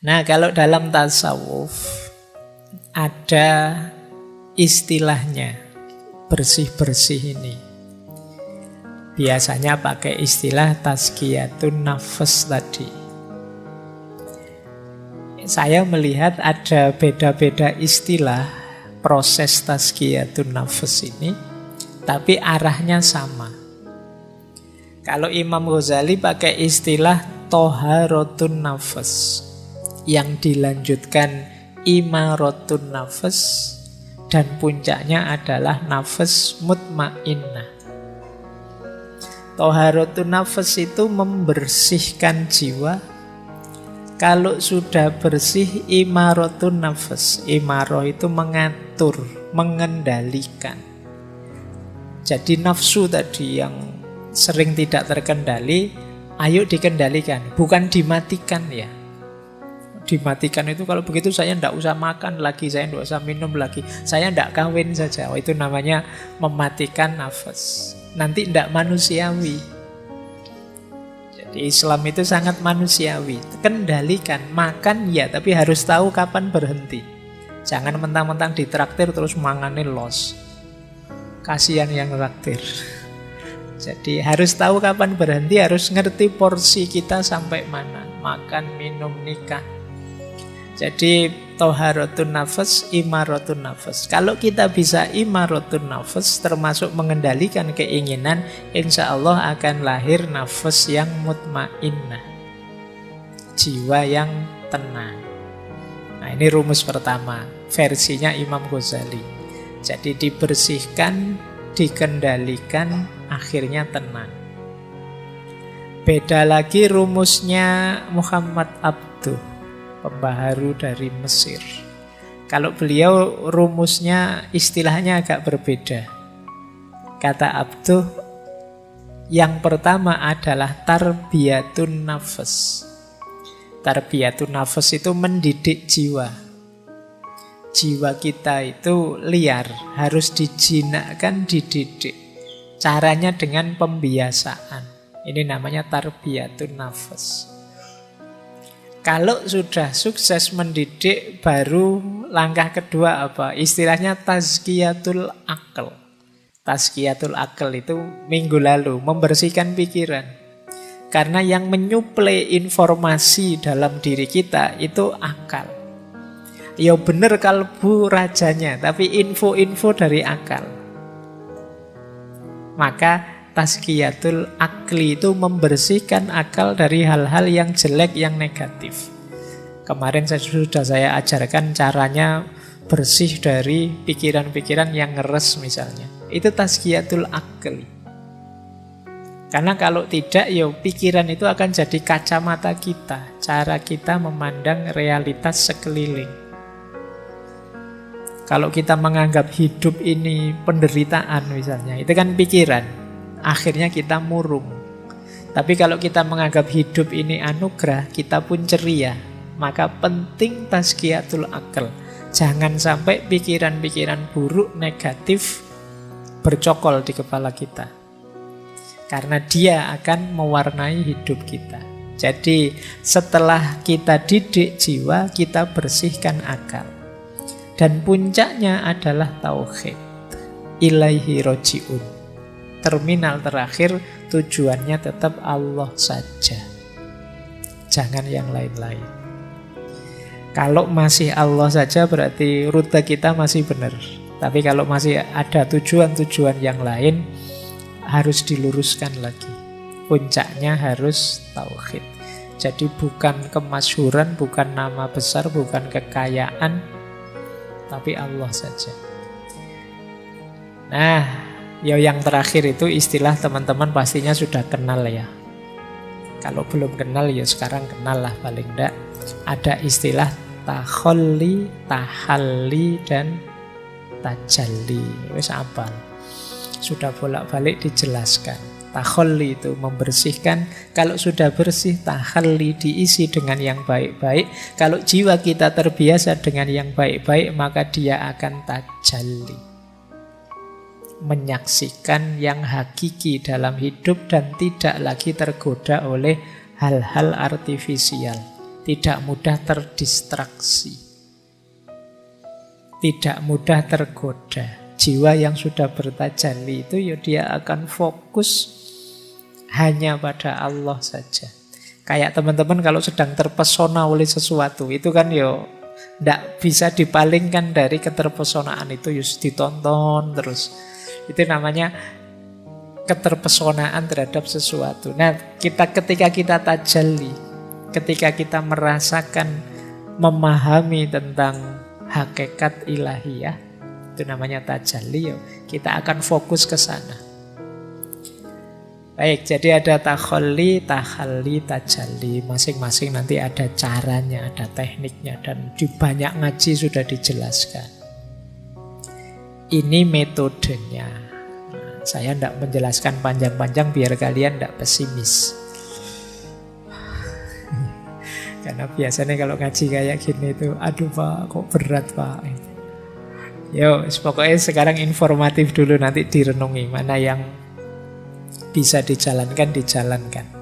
Nah, kalau dalam tasawuf ada istilahnya bersih-bersih ini. Biasanya pakai istilah tazkiyatun nafs tadi. Saya melihat ada beda-beda istilah proses tazkiyatun nafs ini, tapi arahnya sama. Kalau Imam Ghazali pakai istilah toharatun nafs, yang dilanjutkan imaratun nafs, dan puncaknya adalah nafs mutmainnah. Toharatun nafs itu membersihkan jiwa. Kalau sudah bersih, imaratun nafs. Imarah itu mengatur, mengendalikan. Jadi nafsu tadi yang sering tidak terkendali, ayo dikendalikan, bukan dimatikan ya. Dimatikan itu kalau begitu saya tidak usah makan lagi, saya tidak usah minum lagi, saya tidak kawin saja. Oh, itu namanya mematikan nafas. Nanti tidak manusiawi. Jadi Islam itu sangat manusiawi. Kendalikan, makan ya, tapi harus tahu kapan berhenti. Jangan mentang-mentang ditraktir terus manganin los. Kasihan yang traktir. Jadi harus tahu kapan berhenti, harus ngerti porsi kita sampai mana. Makan, minum, nikah. Jadi toharatun nafs, imaratun nafs. Kalau kita bisa imaratun nafs, termasuk mengendalikan keinginan, insya Allah akan lahir nafs yang mutmainnah, jiwa yang tenang. Nah, ini rumus pertama, versinya Imam Ghazali. Jadi dibersihkan, dikendalikan, akhirnya tenang. Beda lagi rumusnya Muhammad Abduh, pembaharu dari Mesir. Kalau beliau rumusnya istilahnya agak berbeda. Kata Abduh, yang pertama adalah tarbiyatun nafs. Tarbiyatun nafs itu mendidik jiwa. Jiwa kita itu liar, harus dijinakkan, dididik. Caranya dengan pembiasaan. Ini namanya tarbiyatun nafs. Kalau sudah sukses mendidik, baru langkah kedua apa? Istilahnya tazkiyatul akal. Tazkiyatul akal itu minggu lalu, membersihkan pikiran. Karena yang menyuplai informasi dalam diri kita itu akal. Ya benar kalbu rajanya, tapi info-info dari akal. Maka tazkiyatul akli itu membersihkan akal dari hal-hal yang jelek, yang negatif. Kemarin sudah saya ajarkan caranya bersih dari pikiran-pikiran yang ngeres misalnya. Itu tazkiyatul akli. Karena kalau tidak, ya pikiran itu akan jadi kacamata kita, cara kita memandang realitas sekeliling. Kalau kita menganggap hidup ini penderitaan misalnya, itu kan pikiran. Akhirnya kita murung. Tapi kalau kita menganggap hidup ini anugerah, kita pun ceria. Maka penting tazkiyatul akal. Jangan sampai pikiran-pikiran buruk, negatif bercokol di kepala kita. Karena dia akan mewarnai hidup kita. Jadi setelah kita didik jiwa, kita bersihkan akal. Dan puncaknya adalah tauhid. Ilaihi roji'un. Terminal terakhir tujuannya tetap Allah saja. Jangan yang lain-lain. Kalau masih Allah saja berarti rute kita masih benar. Tapi kalau masih ada tujuan-tujuan yang lain, harus diluruskan lagi. Puncaknya harus tauhid. Jadi bukan kemasyhuran, bukan nama besar, bukan kekayaan, tapi Allah saja. Nah, ya yang terakhir itu istilah teman-teman pastinya sudah kenal ya. Kalau belum kenal ya sekarang kenal lah paling enggak. Ada istilah takholli, tahalli, dan tajalli. Wis apal. Sudah bolak-balik dijelaskan. Takholli itu membersihkan. Kalau sudah bersih, tahalli diisi dengan yang baik-baik. Kalau jiwa kita terbiasa dengan yang baik-baik, maka dia akan tajalli. Menyaksikan yang hakiki dalam hidup dan tidak lagi tergoda oleh hal-hal artifisial. tidak mudah terdistraksi, tidak mudah tergoda. Jiwa yang sudah bertajalli itu ya dia akan fokus hanya pada Allah saja. Kayak teman-teman kalau sedang terpesona oleh sesuatu, itu kan ya tidak bisa dipalingkan dari keterpesonaan itu, just ditonton terus. Itu namanya keterpesonaan terhadap sesuatu. Nah, ketika kita tajalli, ketika kita merasakan, memahami tentang hakikat ilahiyah, itu namanya tajalli, kita akan fokus ke sana. Baik, jadi ada takhalli, tahalli, tajalli. Masing-masing nanti ada caranya, ada tekniknya, dan di banyak ngaji sudah dijelaskan. Ini metodenya. Nah, saya tidak menjelaskan panjang-panjang biar kalian tidak pesimis. Karena biasanya kalau ngaji kayak gini itu, aduh Pak, kok berat Pak. Yo, pokoknya sekarang informatif dulu, nanti direnungi mana yang bisa dijalankan, dijalankan.